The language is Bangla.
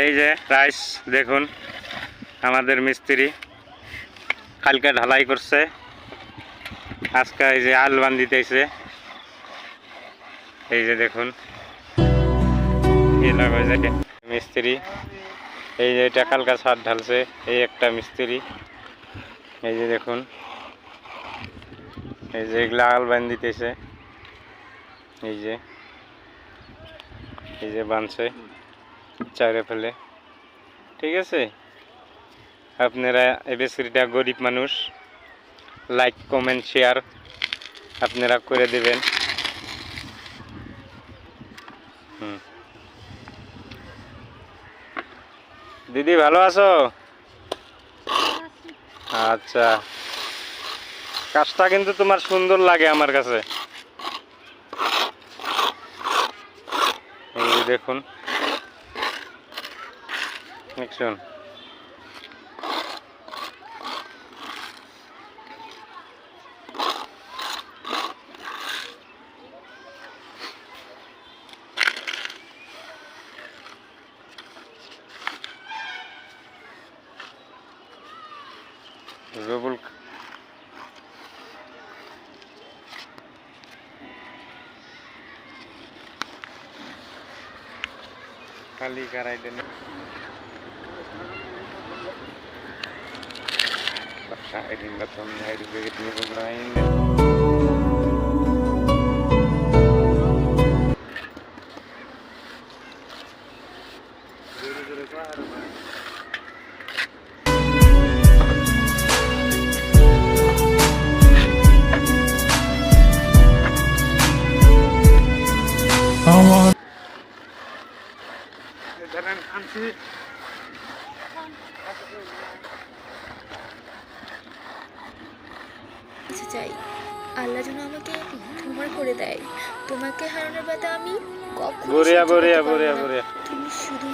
এই যে রাইস দেখুন, আমাদের মিস্ত্রি কালকে ঢালাই করছে, আজকে এই যে আল বান্ধিতেছে। এই যে দেখুন মিস্ত্রি, এই যে এটা কালকা ছাদ ঢালছে, এই একটা মিস্ত্রি। এই যে দেখুন, এই যে এগুলা আল বান্ধিতেছে। এই যে বানছে চারে ফেলে। ঠিক আছে, আপনারা এই মিস্ত্রিটা গরিব মানুষ, লাইক কমেন্ট শেয়ার আপনারা করে দেবেন। দিদি ভালো আছো? আচ্ছা, কাজটা কিন্তু তোমার সুন্দর লাগে আমার কাছে। এই যে দেখুন, দেখুন রবুল খালি কারাই দেন Kain batong air bigit ni pemain. Jangan ansi. চাই আল্লাহ যেন আমাকে তোমার করে দেয়, তোমাকে হারানোর বাদে আমি কখনো তুমি শুধু